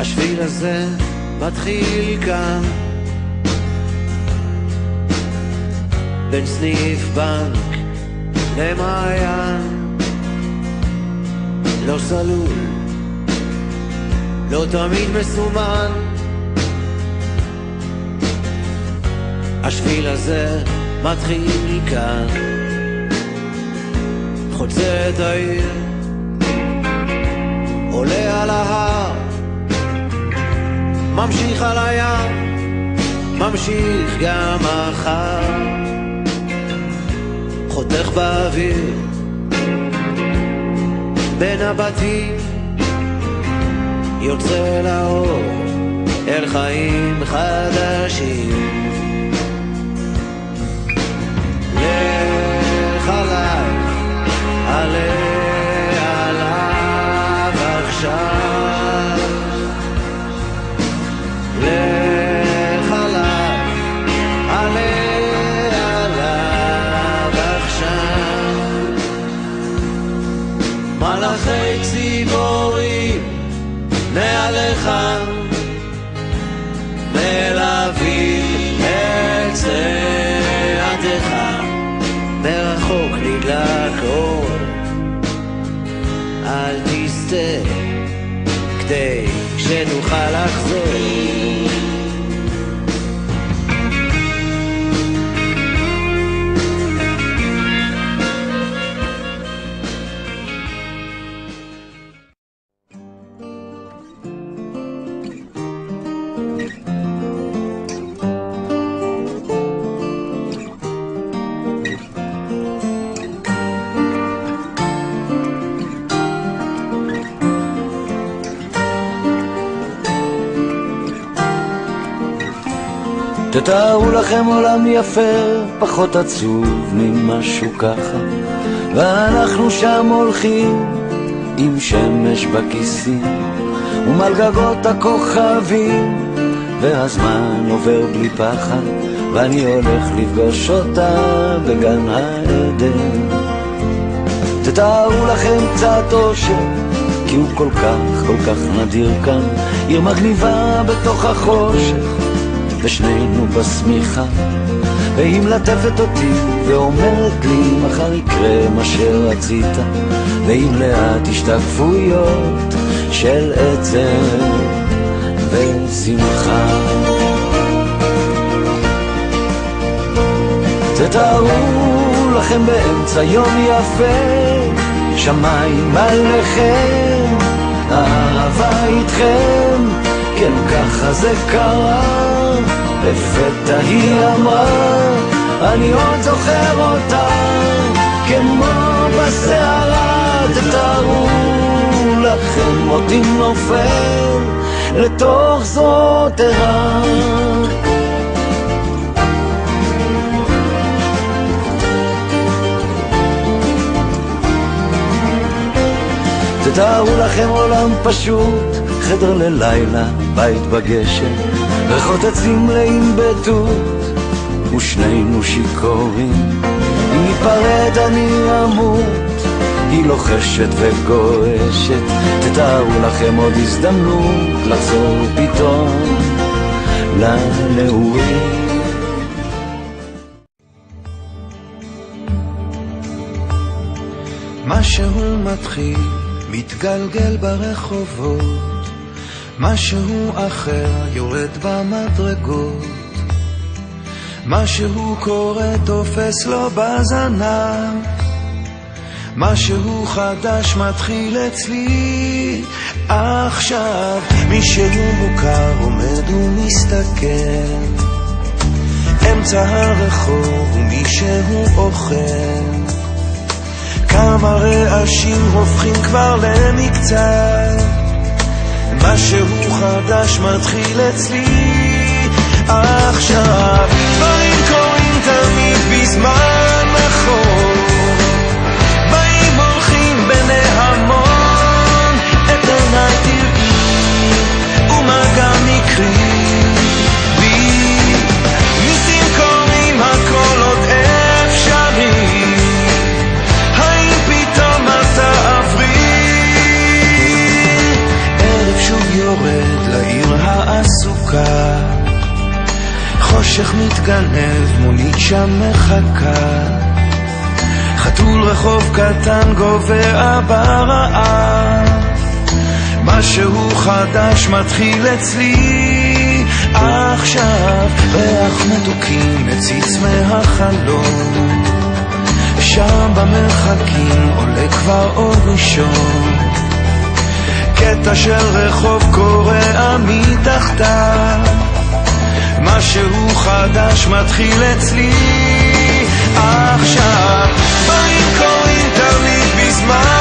השביל הזה מתחיל כאן, בין סניף בנק למעיין, לא סלול, לא תמיד מסומן. השביל הזה מתחיל כאן, חוצה את העיר, עולה על ההר, ממשיך על הים, ממשיך גם מחר, חותך באוויר בין הבתים, יוצא לאור אל חיים חדשים. לך עליי, עלה עליו עכשיו, לך עליי, עלה עליו עכשיו. מלאכי ציפורים מעליך מלווים את צעדיך, מרחוק נדלק אור, אל תסתה כדי שנוכל לחזור. תתארו לכם עולם יפה, פחות עצוב ממשהו ככה, ואנחנו שם הולכים עם שמש בכיסים ומעל גגות הכוכבים, והזמן עובר בלי פחד, ואני הולך לפגוש אותה בגן העדן. תתארו לכם קצת אושר, כי הוא כל כך נדיר כאן, עיר מגניבה בתוך החושך, ושנינו בסמיכה, והיא מלטפת אותי ואומרת לי מחר יקרה מה שרצית, ועם לאט השתקפויות של עצב ושמחה. תתארו לכם באמצע יום יפה, שמיים עליכם, אהבה איתכם, כן ככה זה קרה, לפתע היא אמרה, אני עוד זוכר אותה, כמו בסערה. תתארו לכם אותי נופל לתוך זרועות ערה. תתארו לכם עולם פשוט, חדר ללילה, בית בגשם, ריחות עצים מלאים בתות, ושנינו שיכורים. אם ניפרד אני אמות, היא לוחשת וגועשת. תתארו לכם עוד הזדמנות לחזור פתאום לנעורים. משהו מתחיל מתגלגל ברחובות, משהו אחר יורד במדרגות, משהו קורה תופס לו בזנב, משהו חדש מתחיל אצלי עכשיו. מישהו מוכר עומד ומסתכל אמצע הרחוב, ומישהו אוכל, כמה רעשים הופכים כבר למקצת, משהו חדש מתחיל אצלי עכשיו. דברים קורים תמיד בזמן נכון, באים הולכים בני המון, את עיניי תראי ומה גם יקרי בי, ניסים קורים הכל עוד אפשרי, האם פתאום אתה עברי ערב שוב יורד לעיר העסוקה, חושך מתגנב, מונית שם מחכה, חתול רחוב קטן גובע ברעב, משהו חדש מתחיל אצלי עכשיו, ריח מתוקים מציץ מהחלום, שם במרחקים עולה כבר אור ראשון, קטע של רחוב קורע מתחתיו, משהו חדש מתחיל אצלי עכשיו, באים קוראים תמיד בזמן